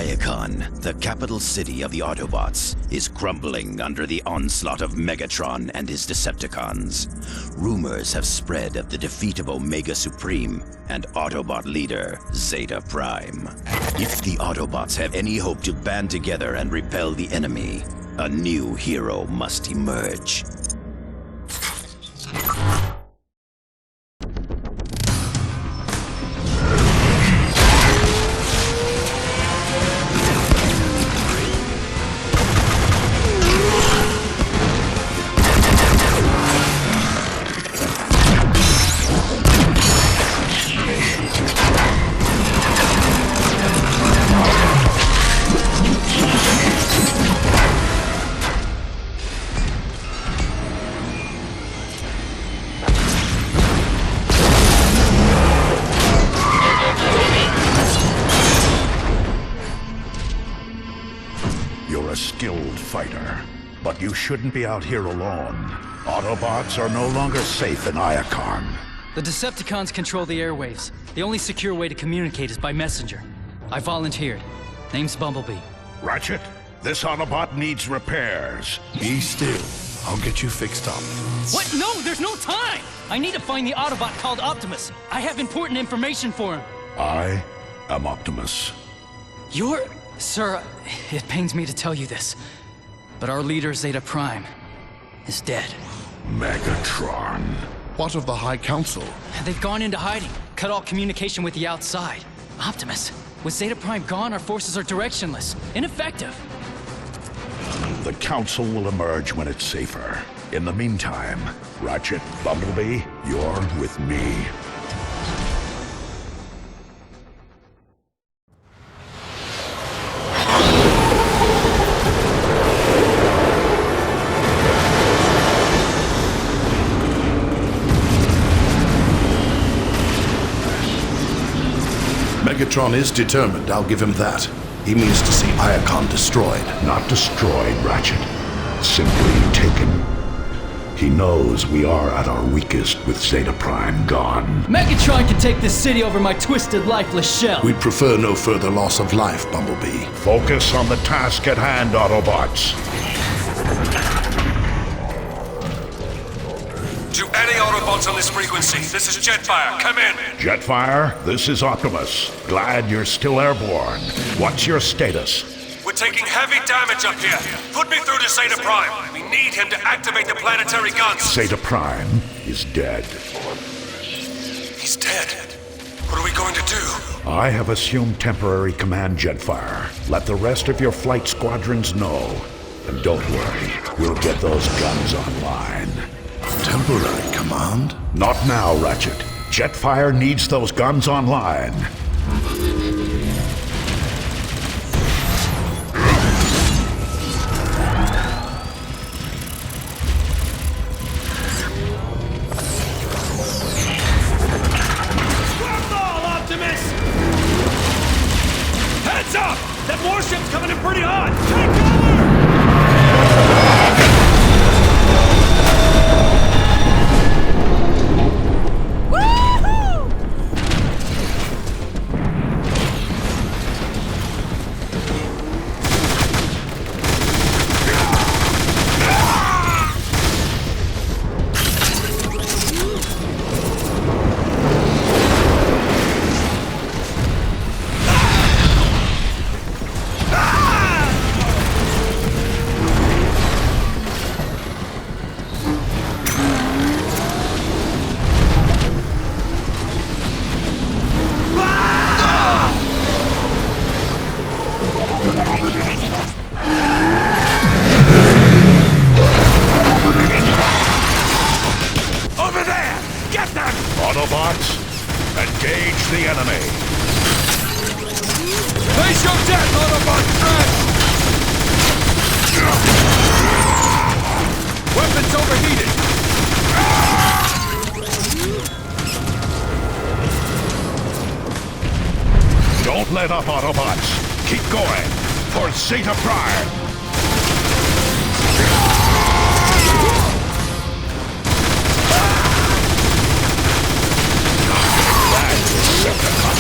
Iacon, the capital city of the Autobots, is crumbling under the onslaught of Megatron and his Decepticons. Rumors have spread of the defeat of Omega Supreme and Autobot leader Zeta Prime. If the Autobots have any hope to band together and repel the enemy, a new hero must emerge. But you shouldn't be out here alone. Autobots are no longer safe in Iacon. The Decepticons control the airwaves. The only secure way to communicate is by messenger. I volunteered. Name's Bumblebee. Ratchet, this Autobot needs repairs. Be still. I'll get you fixed up. What? No, there's no time! I need to find the Autobot called Optimus. I have important information for him. I am Optimus. You're... Sir, it pains me to tell you this, but our leader, Zeta Prime, is dead. Megatron. What of the High Council? They've gone into hiding, cut all communication with the outside. Optimus, with Zeta Prime gone, our forces are directionless, ineffective. The Council will emerge when it's safer. In the meantime, Ratchet, Bumblebee, you're with me. Megatron is determined, I'll give him that. He means to see Iacon destroyed. Not destroyed, Ratchet. Simply taken. He knows we are at our weakest with Zeta Prime gone. Megatron can take this city over my twisted, lifeless shell. We'd prefer no further loss of life, Bumblebee. Focus on the task at hand, Autobots. To any Autobots on this frequency, this is Jetfire. Come in. Jetfire, this is Optimus. Glad you're still airborne. What's your status? We're taking heavy damage up here. Put me through to Zeta Prime. We need him to activate the planetary guns. Zeta Prime is dead. He's dead. What are we going to do? I have assumed temporary command, Jetfire. Let the rest of your flight squadrons know. And don't worry, we'll get those guns online. Temporary command? Not now, Ratchet. Jetfire needs those guns online. Ball, Optimus! Heads up! That warship's coming in pretty hot! Take cover! Autobots, engage the enemy. Face your death, Autobot threat! Weapons overheated! Don't let up, Autobots. Keep going for Zeta Prime. That Decepticon.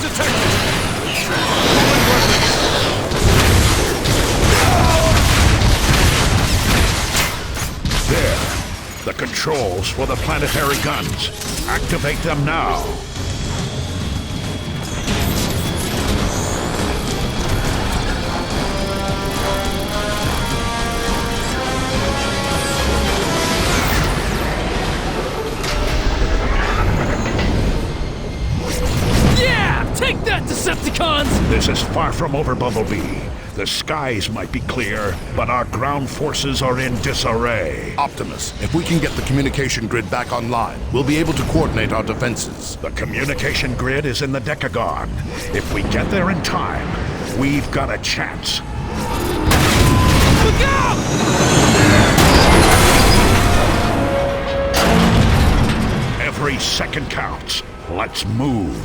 detected! There. The controls for the planetary guns. Activate them now. Yeah! Take that, Decepticons! This is far from over, Bumblebee. The skies might be clear, but our ground forces are in disarray. Optimus, if we can get the communication grid back online, we'll be able to coordinate our defenses. The communication grid is in the Decagon. If we get there in time, we've got a chance. Look out! Every second counts. Let's move.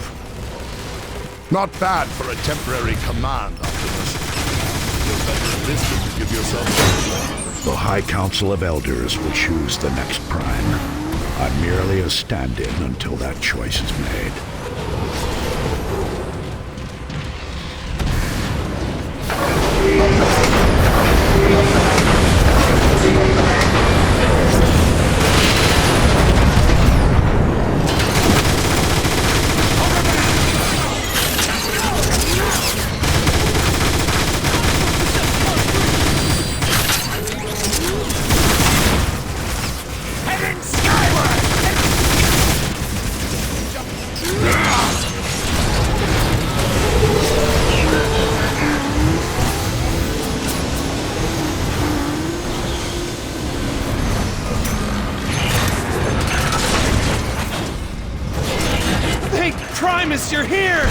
Not bad for a temporary command, Optimus. You're better at this than to give yourself credit. The High Council of Elders will choose the next prime. I'm merely a stand-in until that choice is made. Primus, you're here!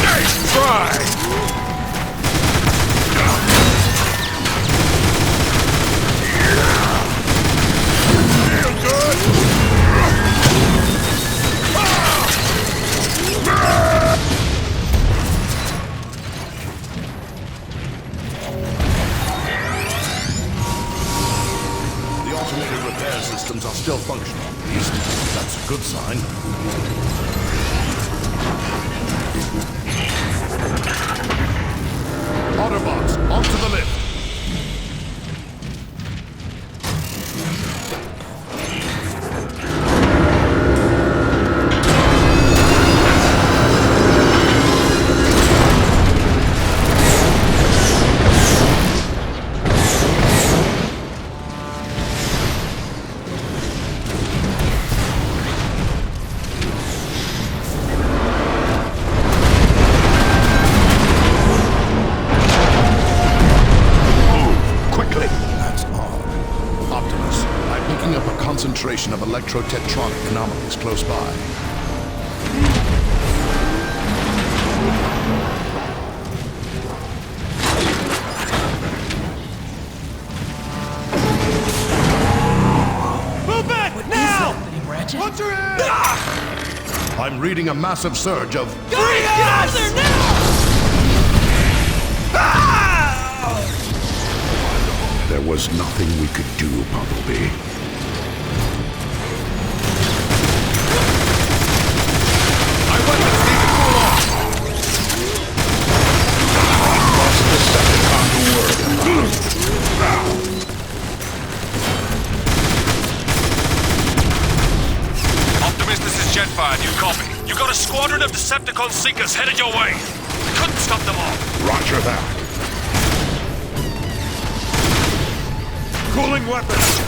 Nice try! Feel good? Systems are still functional, at least. That's a good sign. Autobots, onto the lift! Concentration of electro-tetronic anomalies close by. Move back! Now! Put your hand! I'm reading a massive surge of... Get out of there now! There was nothing we could do, Bumblebee. Optimus, this is Jetfire. Do you copy? You got a squadron of Decepticon Seekers headed your way. We couldn't stop them all. Roger that. Cooling weapons.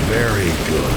Very good.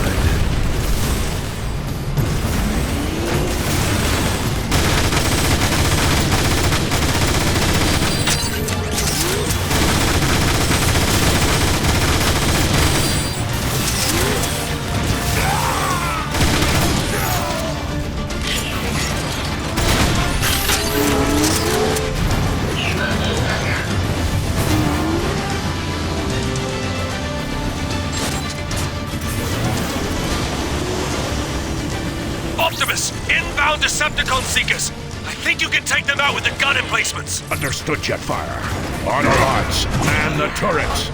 Decepticon Seekers. I think you can take them out with the gun emplacements. Understood, Jetfire. Autobots, man the turrets.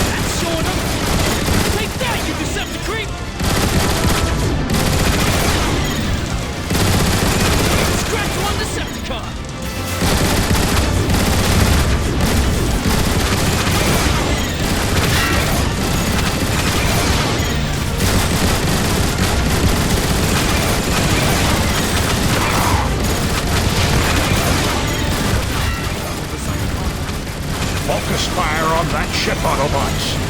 That's showing them! Take that, you Decepticreep! Scratch one Decepticon! Focus fire on that ship, Autobots.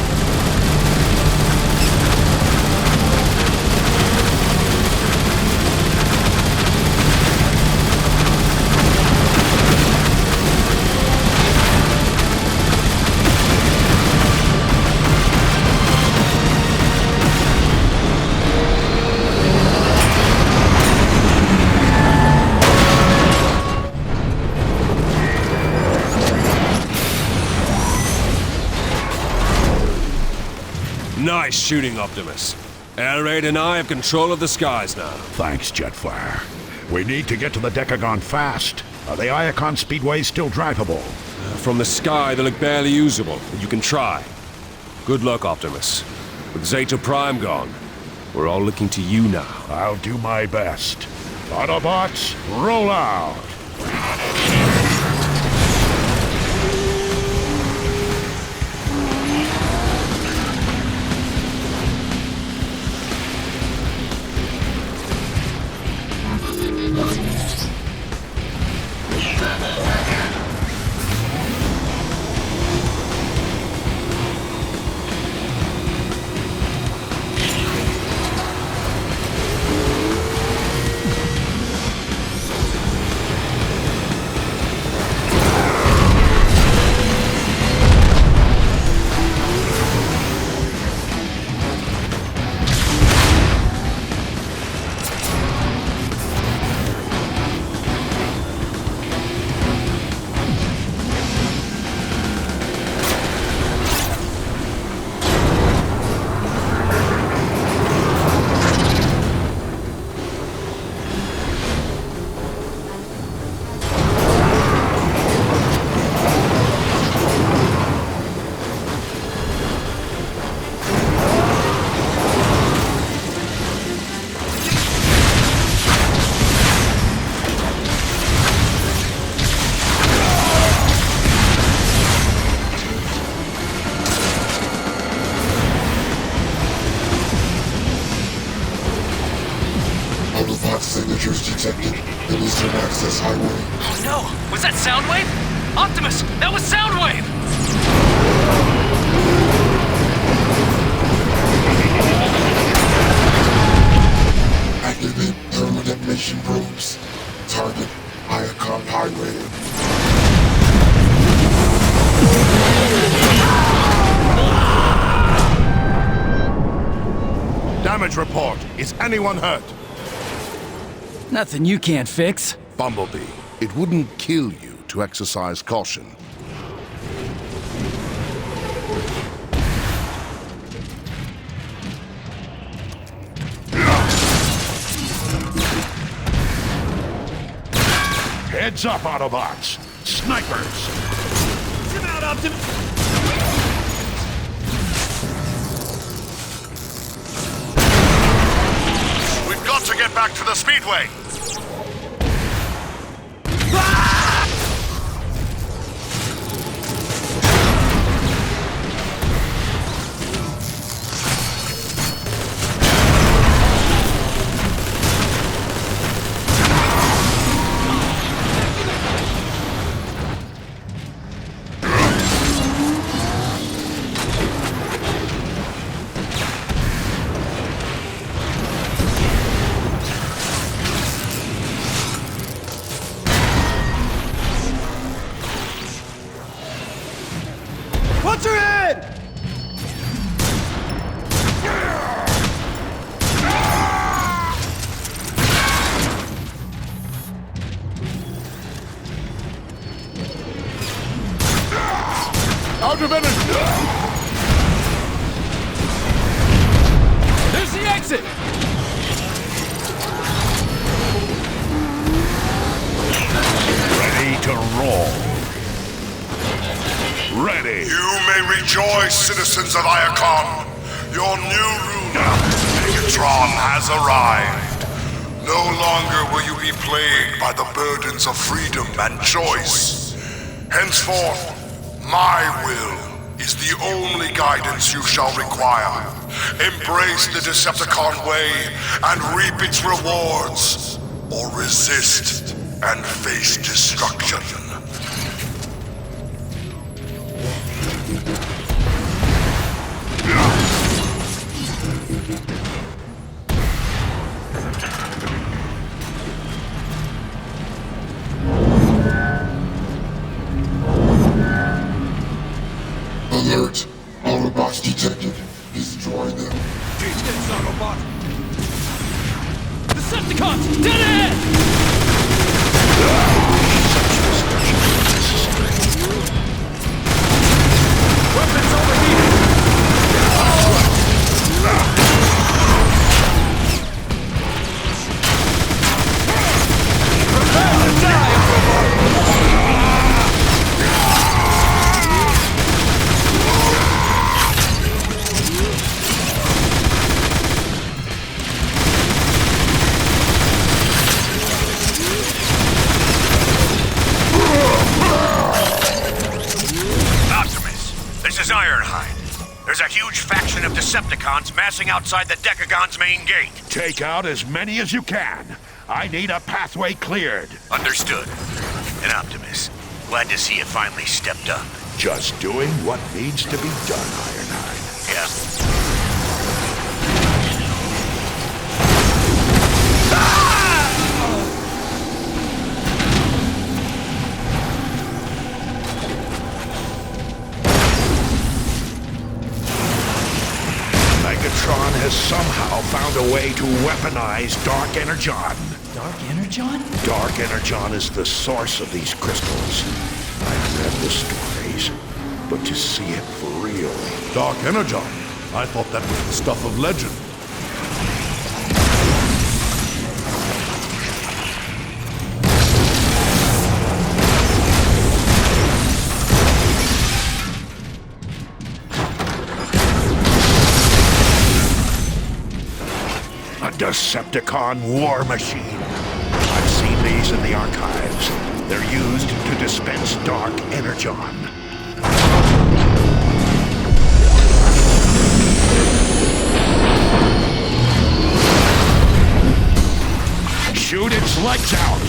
Nice shooting, Optimus. Air Raid and I have control of the skies now. Thanks, Jetfire. We need to get to the Decagon fast. Are the Iacon speedways still drivable? From the sky, they look barely usable, but you can try. Good luck, Optimus. With Zeta Prime gone, we're all looking to you now. I'll do my best. Autobots, roll out! Signatures detected. The Eastern Access Highway. Oh no! Was that Soundwave? Optimus! That was Soundwave! Activate thermal detonation probes. Target Iacon Highway. Damage report. Is anyone hurt? Nothing you can't fix. Bumblebee, it wouldn't kill you to exercise caution. Heads up, Autobots! Snipers! Come out, Optimus! We've got to get back to the speedway! Watch your head! Out of energy! There's the exit! to roll. Ready. You may rejoice, citizens of Iacon. Your new ruler, Megatron, has arrived. No longer will you be plagued by the burdens of freedom and choice. Henceforth, my will is the only guidance you shall require. Embrace the Decepticon way and reap its rewards, or resist and face destruction. Alert! Autobots detected. Destroy them. Kingston, Autobot! Decepticons! Dead ahead! Weapons overheated! Prepare to die, Autobot! This is Ironhide. There's a huge faction of Decepticons massing outside the Decagon's main gate. Take out as many as you can. I need a pathway cleared. Understood. And Optimus, glad to see you finally stepped up. Just doing what needs to be done, Ironhide. Yeah. Megatron has somehow found a way to weaponize Dark Energon. Dark Energon? Dark Energon is the source of these crystals. I've read the stories, but to see it for real... Dark Energon? I thought that was the stuff of legend. A Decepticon war machine. I've seen these in the archives. They're used to dispense Dark Energon. Shoot its legs out!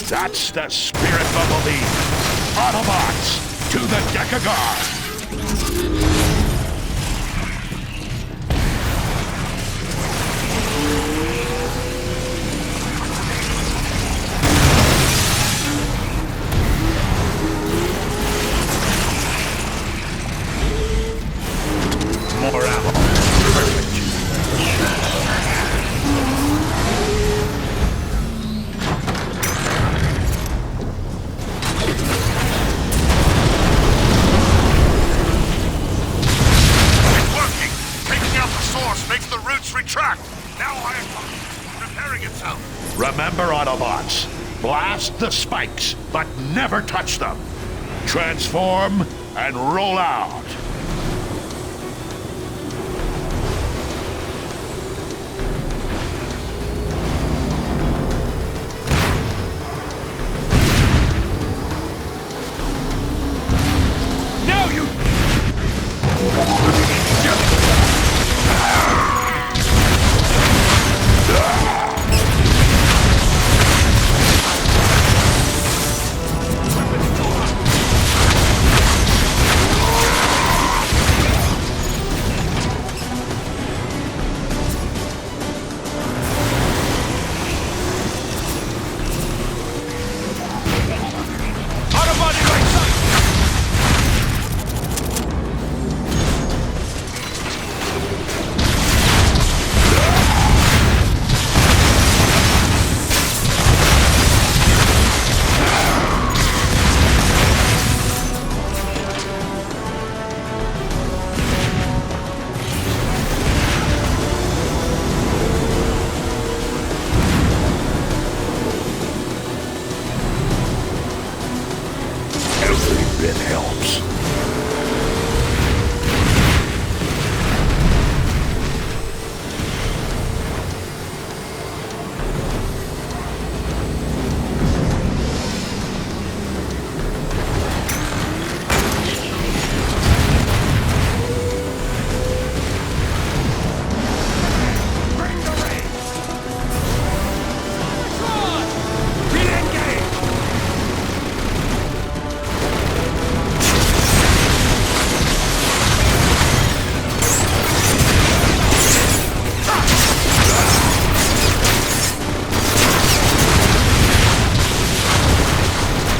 That's the spirit, Bumblebee. Autobots, to the Decagon! More ammo. Perfect. Makes the roots retract. Now Iacon, preparing itself. Remember, Autobots, blast the spikes, but never touch them. Transform and roll out. It helps.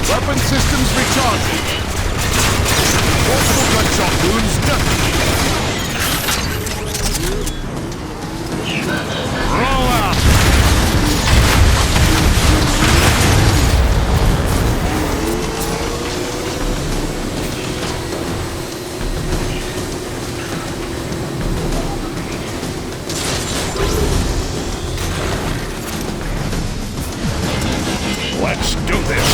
Weapon systems recharging. Multiple gunshot wounds done. Roll out. Let's do this.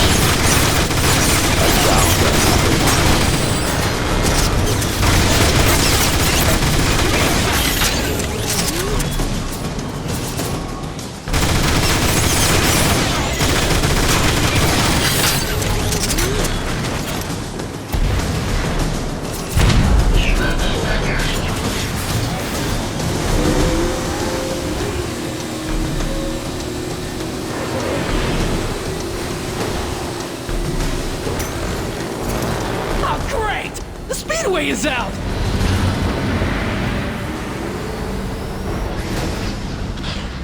Speedway is out!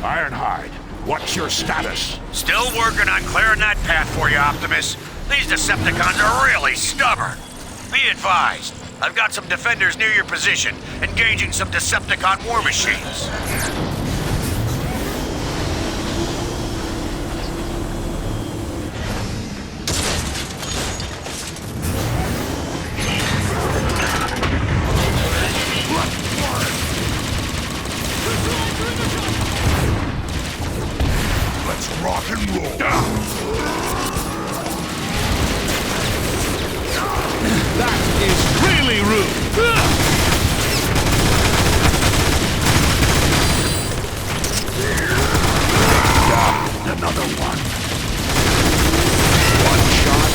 Ironhide, what's your status? Still working on clearing that path for you, Optimus. These Decepticons are really stubborn. Be advised, I've got some defenders near your position, engaging some Decepticon war machines. Rock and roll. That is really rude. Another one. One shot.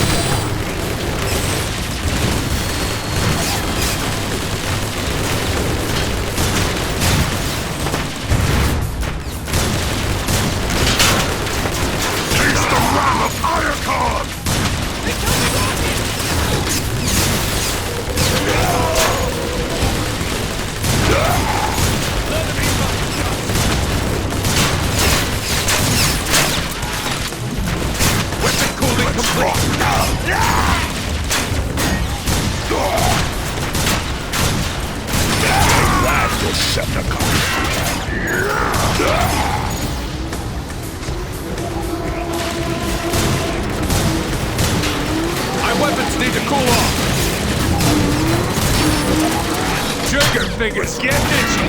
Taste the wrath of Iacon! Weapon cooling complete. That Decepticon. My weapons need to cool off. Trigger fingers get itchy.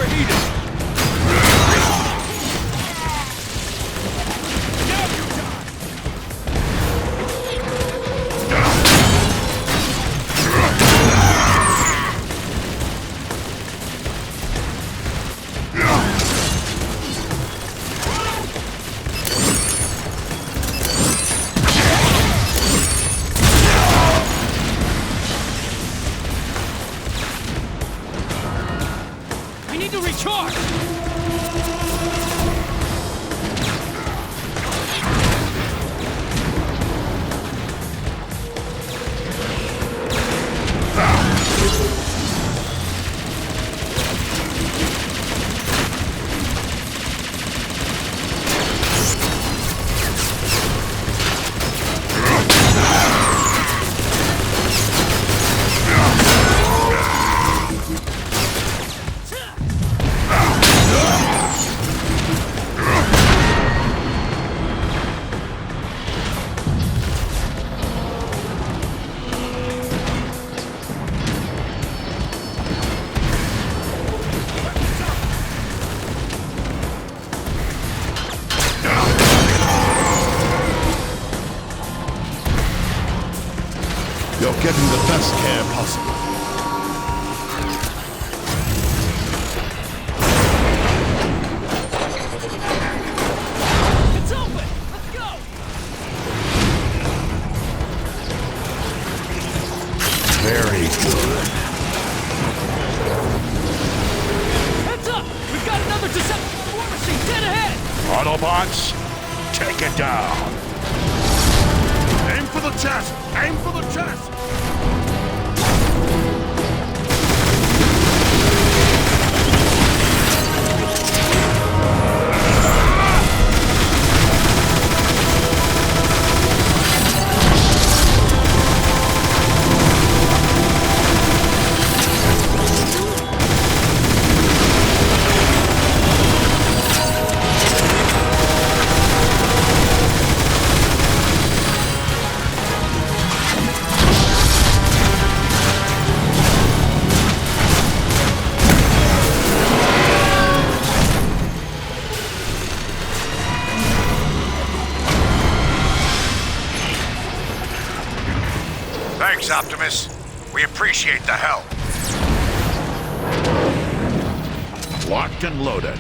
overheated! We need to recharge! You're getting the best care possible. It's open! Let's go! Very good. Heads up! We've got another Decepticon war machine dead ahead! Autobots, take it down. Aim for the chest! Aim for the chest! Thanks, Optimus. We appreciate the help. Locked and loaded.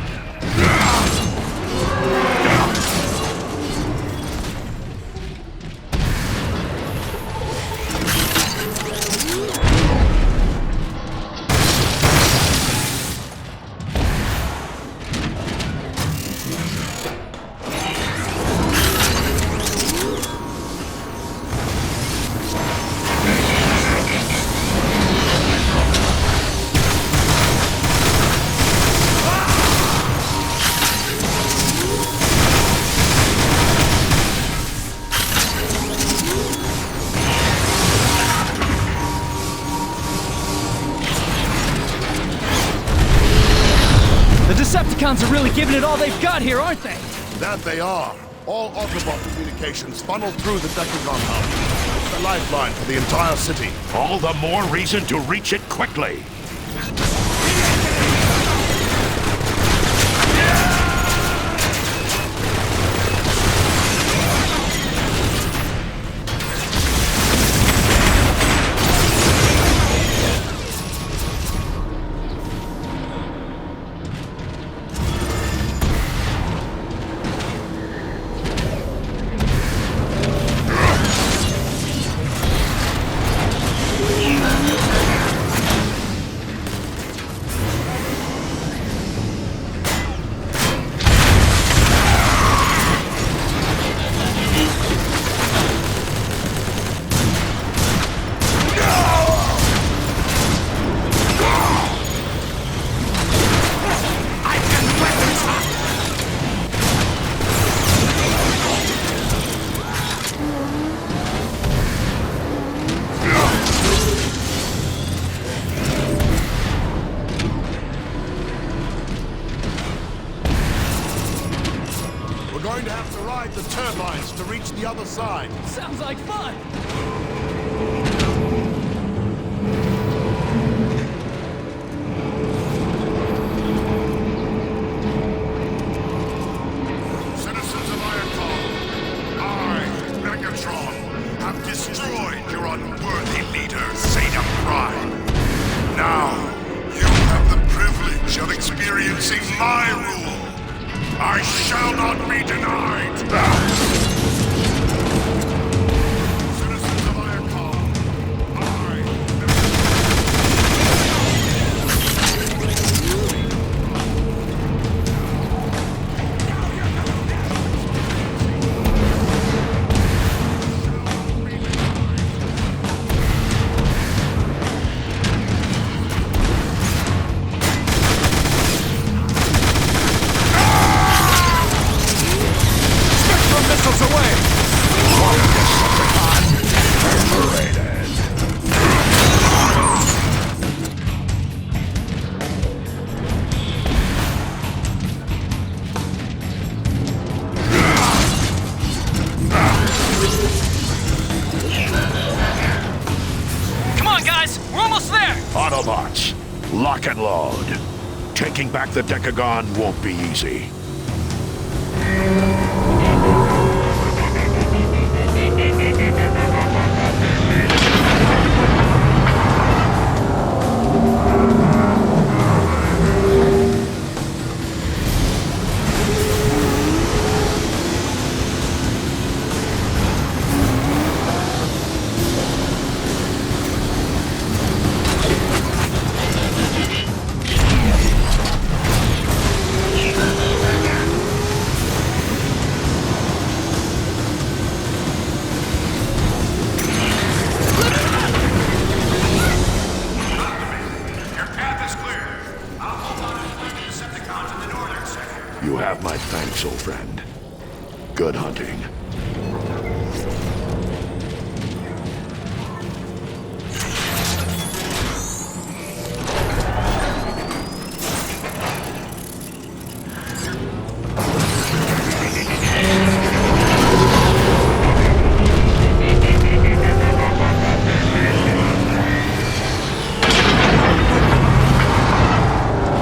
Decepticons are really giving it all they've got here, aren't they? That they are. All Autobot communications funnel through the Decepticon hub. It's the lifeline for the entire city. All the more reason to reach it quickly. Going to have to ride the turbines to reach the other side. Sounds like fun! dispensing my rule. I shall not be denied. Citizens of Iacon, missiles away! Come on, guys! We're almost there! Autobots, lock and load. Taking back the Decagon won't be easy. You have my thanks, old friend. Good hunting.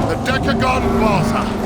the Decagon Plaza.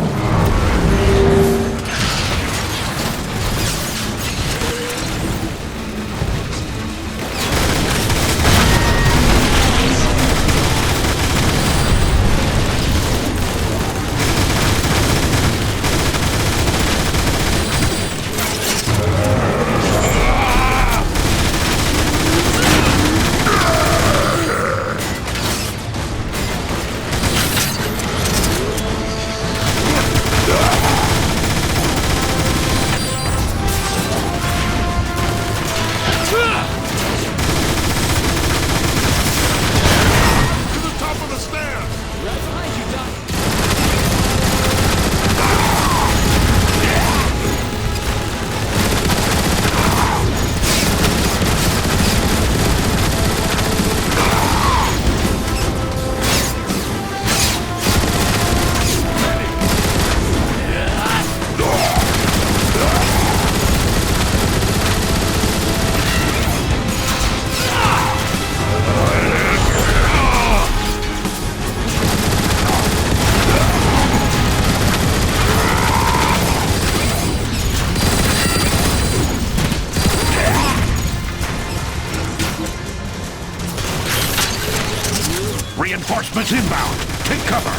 Reinforcements inbound. Take cover.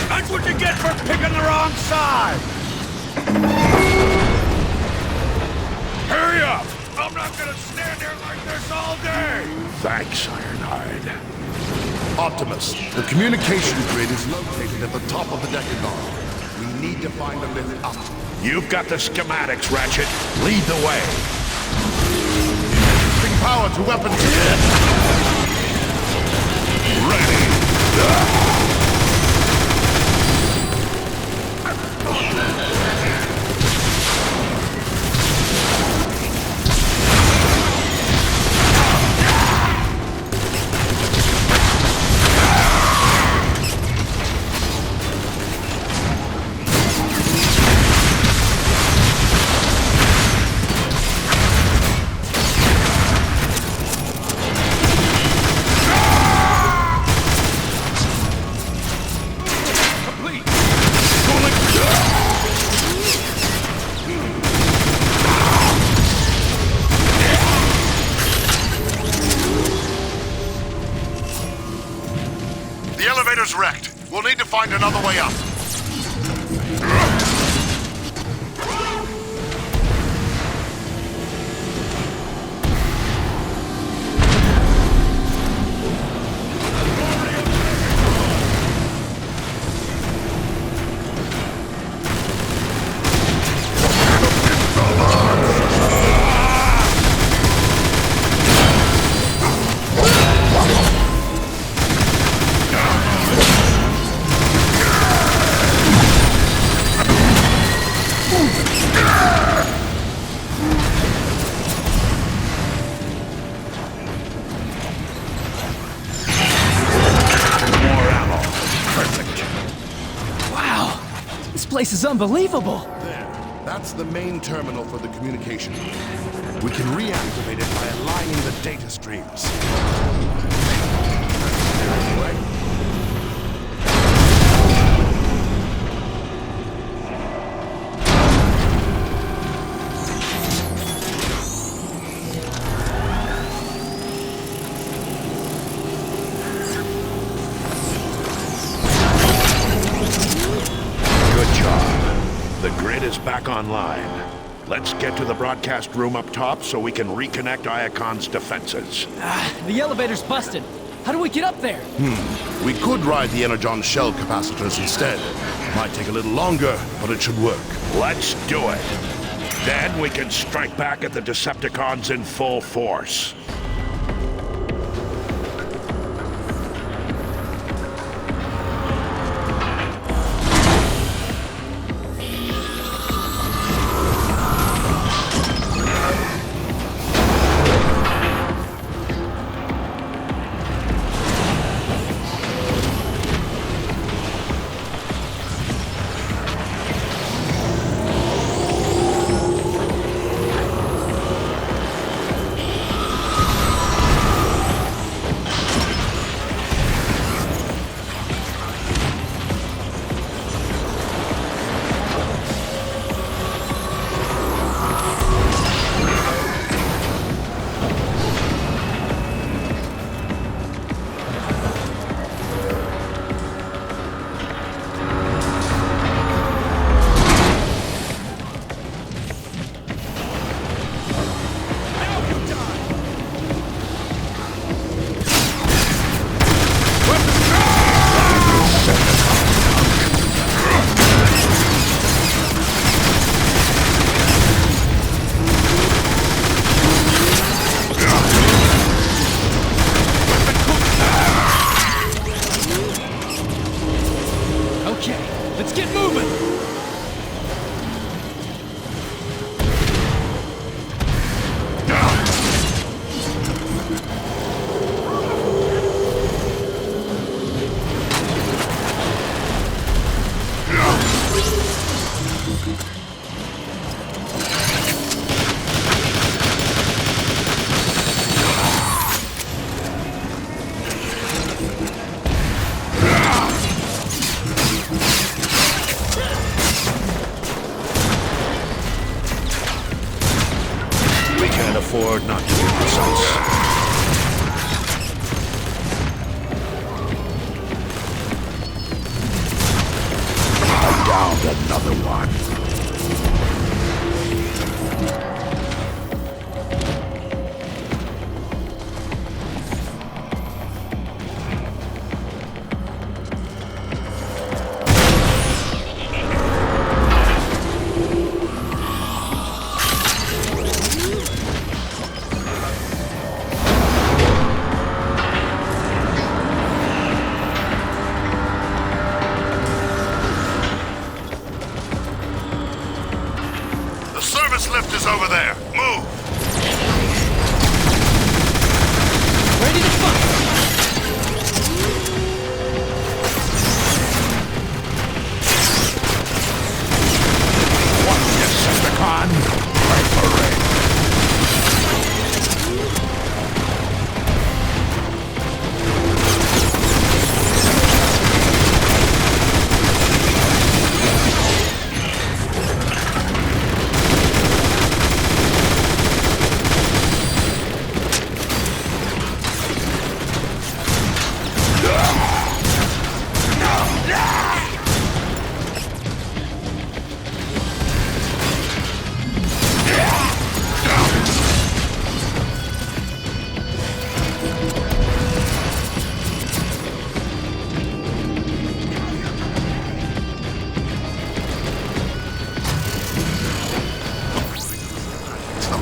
That's what you get for picking the wrong side! Hurry up! I'm not gonna stand here like this all day! Thanks, Ironhide. Optimus, the communication grid is located at the top of the Decagon. We need to find a lift up. You've got the schematics, Ratchet. Lead the way. Bring power to weapons. Ready. is wrecked. We'll need to find another way up. This place is unbelievable! There. That's the main terminal for the communication. We can reactivate it by aligning the data streams. Back online. Let's get to the broadcast room up top so we can reconnect Iacon's defenses. The elevator's busted. How do we get up there? We could ride the Energon shell capacitors instead. Might take a little longer, but it should work. Let's do it. Then we can strike back at the Decepticons in full force.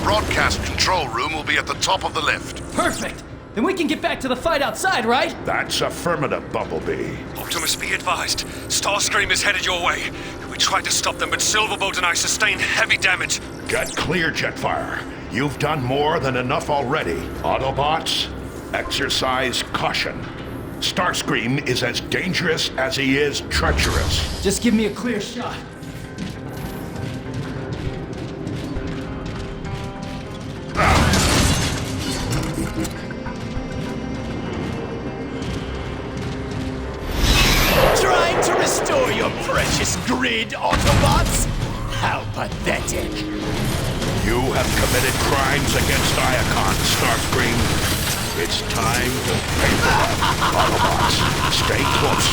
Broadcast control room will be at the top of the lift. Perfect! Then we can get back to the fight outside, right? That's affirmative, Bumblebee. Optimus, be advised. Starscream is headed your way. We tried to stop them, but Silverbolt and I sustained heavy damage. Get clear, Jetfire. You've done more than enough already. Autobots, exercise caution. Starscream is as dangerous as he is treacherous. Just give me a clear shot. Trying to restore your precious grid, Autobots? How pathetic. You have committed crimes against Iacon, Starscream. It's time to pay for them. Autobots, stay close.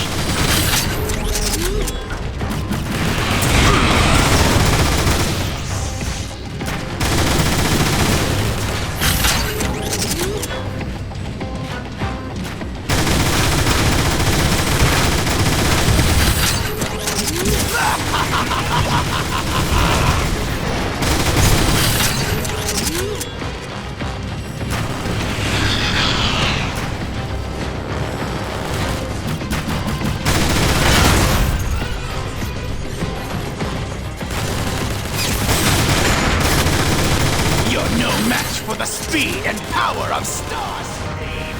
For the speed and power of Starscream!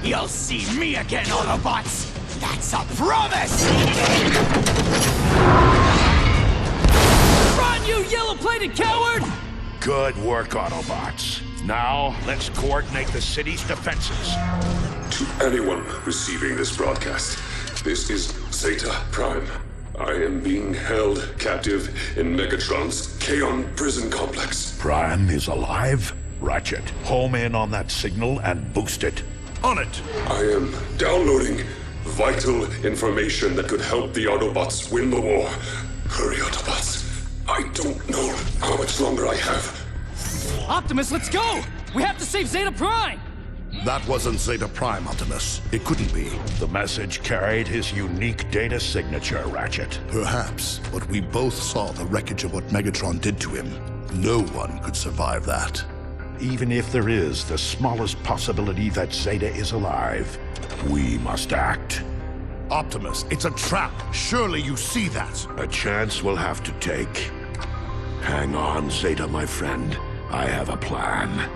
You'll see me again, Autobots! That's a promise! Run, you yellow-plated coward! Good work, Autobots. Now, let's coordinate the city's defenses. To anyone receiving this broadcast, this is Zeta Prime. I am being held captive in Megatron's Kaon prison complex. Prime is alive? Ratchet, home in on that signal and boost it. On it! I am downloading vital information that could help the Autobots win the war. Hurry, Autobots. I don't know how much longer I have. Optimus, let's go! We have to save Zeta Prime! That wasn't Zeta Prime, Optimus. It couldn't be. The message carried his unique data signature, Ratchet. Perhaps, but we both saw the wreckage of what Megatron did to him. No one could survive that. Even if there is the smallest possibility that Zeta is alive, we must act. Optimus, it's a trap. Surely you see that. A chance we'll have to take. Hang on, Zeta, my friend. I have a plan.